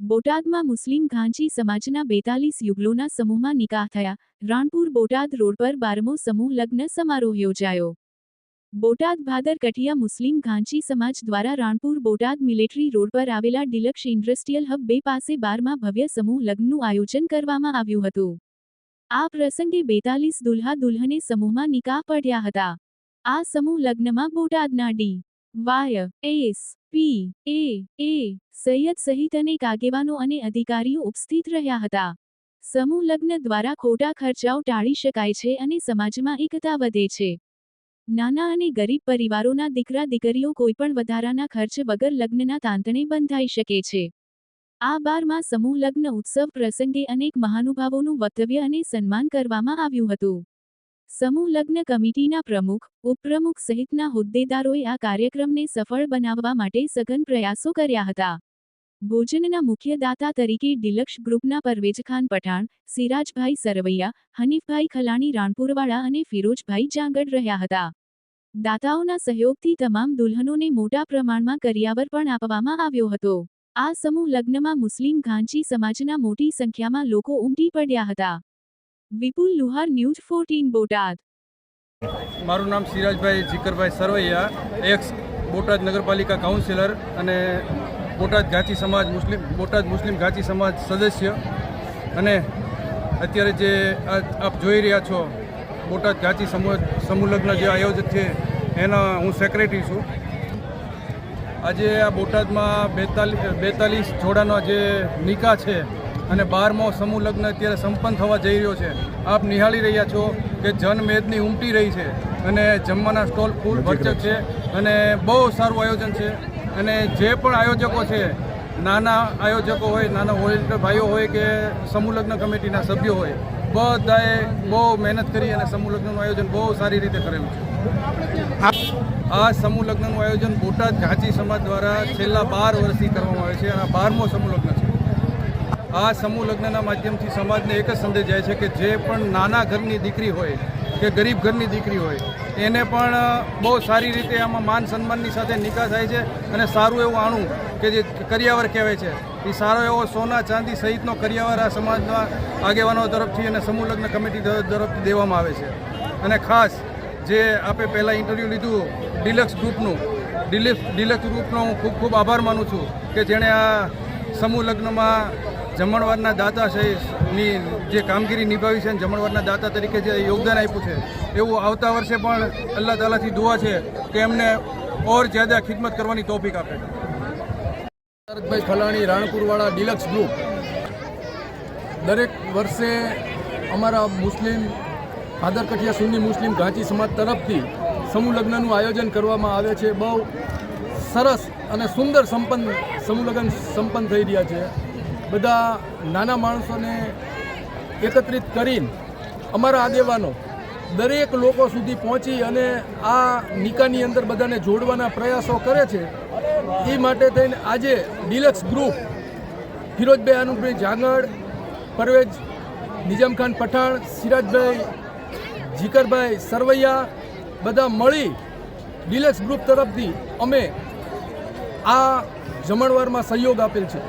બોટાદમાં મુસ્લિમ ઘાંચી સમાજના 42 યુગલોના સમૂહમાં નિકાહ થયા। રાણપુર બોટાદ રોડ પર 12મો સમૂહ લગ્ન સમારોહ યોજાયો। બોટાદ ભાદર કઠિયા મુસ્લિમ ઘાંચી સમાજ દ્વારા રાણપુર બોટાદ મિલિટરી રોડ પર આવેલા ડિલક્ષ ઇન્ડસ્ટ્રીયલ હબ 2 પાસે 12મા ભવ્ય સમૂહ લગ્નનું આયોજન કરવામાં આવ્યું હતું। આ પ્રસંગે 42 દુલ્હા દુલ્હને સમૂહમાં નિકાહ પડ્યા હતા। આ સમૂહ લગ્નમાં બોટાદના ડી. વાય. એસ. પી. એ. સૈયદ સહિત અનેક આગેવાનો અને અધિકારીઓ ઉપસ્થિત રહ્યા હતા। સમૂહ લગ્ન દ્વારા ખોટા ખર્ચાઓ ટાળી શકાય છે અને સમાજમાં એકતા વધે છે। નાના અને ગરીબ પરિવારોના દીકરા દીકરીઓ કોઈપણ વધારાના ખર્ચ વગર લગ્નના તાંતણે બંધાઈ શકે છે। આ 12મા સમૂહ લગ્ન ઉત્સવ પ્રસંગે અનેક મહાનુભાવોનું વક્તવ્ય અને સન્માન કરવામાં આવ્યું હતું। સમૂહ લગ્ન કમિટીના પ્રમુખ, ઉપપ્રમુખ સહિતના હોદ્દેદારોએ આ કાર્યક્રમને સફળ બનાવવા માટે સઘન પ્રયાસો કર્યા હતા। ભોજનના મુખ્ય દાતા તરીકે ડિલક્ષ ગ્રુપના પરવેઝખાન પઠાણ, સિરાજભાઈ સરવૈયા, હનીફભાઈ ખલાણી રાણપુરવાળા અને ફિરોજભાઈ જાંગડ રહ્યા હતા। દાતાઓના સહયોગથી તમામ દુલ્હનોને મોટા પ્રમાણમાં કરિયાવર પણ આપવામાં આવ્યો હતો। આ સમૂહ લગ્નમાં મુસ્લિમ ઘાંચી સમાજના મોટી સંખ્યામાં લોકો ઉમટી પડ્યા હતા। વિપુલ લુહાર, ન્યૂઝ 14 બોટાદ। મારું નામ સિરાજભાઈ જીકરભાઈ સરવૈયા, એક્સ બોટાદ નગરપાલિકા કાઉન્સિલર અને બોટાદ મુસ્લિમ ઘાંચી સમાજ સદસ્ય, અને અત્યારે જે આપ જોઈ રહ્યા છો બોટાદ ઘાંચી સમૂહ લગ્ન જે આયોજિત છે એના હું સેક્રેટરી છું। આજે આ બોટાદમાં 42 જોડાનો જે નિકાહ છે અને 12મો સમૂહ લગ્ન અત્યારે સંપન્ન થવા જઈ રહ્યો છે। આપ નિહાળી રહ્યા છો કે જનમેદની ઉમટી રહી છે અને જમવાના સ્ટોલ ફૂલ ભરચક છે અને બહુ સારું આયોજન છે। અને જે પણ આયોજકો છે, નાના આયોજકો હોય, નાના વોલેન્ટિયર ભાઈઓ હોય કે સમૂહ લગ્ન કમિટીના સભ્યો હોય, બધાએ બહુ મહેનત કરી અને સમૂહ લગ્નનું આયોજન બહુ સારી રીતે કરેલું છે। આ સમૂહ લગ્નનું આયોજન બોટાદ ઘાંચી સમાજ દ્વારા છેલ્લા 12 વર્ષથી કરવામાં આવે છે અને 12મો સમૂહ લગ્ન છે। આ સમૂહ લગ્નના માધ્યમથી સમાજને એક જ સંદેશ જાય છે કે જે પણ નાના ઘરની દીકરી હોય કે ગરીબ ઘરની દીકરી હોય એને પણ બહુ સારી રીતે આમાં માન સન્માનની સાથે નિકાહ થાય છે અને સારું એવું આણું કે જે કરિયાવર કહેવાય છે એ સારો એવો સોના ચાંદી સહિતનો કરિયાવર આ સમાજના આગેવાનો તરફથી અને સમૂહ લગ્ન કમિટી તરફથી દેવામાં આવે છે। અને ખાસ જે આપણે પહેલાં ઇન્ટરવ્યૂ લીધું ડિલક્ષ ગ્રુપનો હું ખૂબ ખૂબ આભાર માનું છું કે જેણે આ સમૂહ લગ્નમાં જમણવારના દાતા ની જે કામગીરી નિભાવી છે અને જમણવારના દાતા તરીકે જે યોગદાન આપ્યું છે, એવું આવતા વર્ષે પણ અલ્લાહ તાલાથી દુઆ છે કે એમને ઓર જ્યાદા ખિદમત કરવાની તૌફીક આપે। સિરાજભાઈ ખલાણી રાણપુરવાળા ડિલક્ષ ગ્રુપ દરેક વર્ષે અમારા મુસ્લિમ ભાદર કઠિયા સુન્ની મુસ્લિમ ઘાંચી સમાજ તરફથી સમૂહ લગ્નનું આયોજન કરવામાં આવે છે। બહુ સરસ અને સુંદર સમૂહ લગ્ન સંપન્ન થઈ રહ્યા છે। બધા નાના માણસોને એકત્રિત કરીને અમારા આગેવાનો દરેક લોકો સુધી પહોંચી અને આ નિકાહની અંદર બધાને જોડવાના પ્રયાસો કરે છે। એ માટે થઈને આજે ડિલક્ષ ગ્રુપ, ફિરોજભાઈ અનુપભાઈ જાંગડ, પરવેજ નિજામખાન પઠાણ, સિરાજભાઈ જીકરભાઈ સરવૈયા બધા મળી ડિલક્ષ ગ્રુપ તરફથી અમે આ જમણવારમાં સહયોગ આપેલ છે।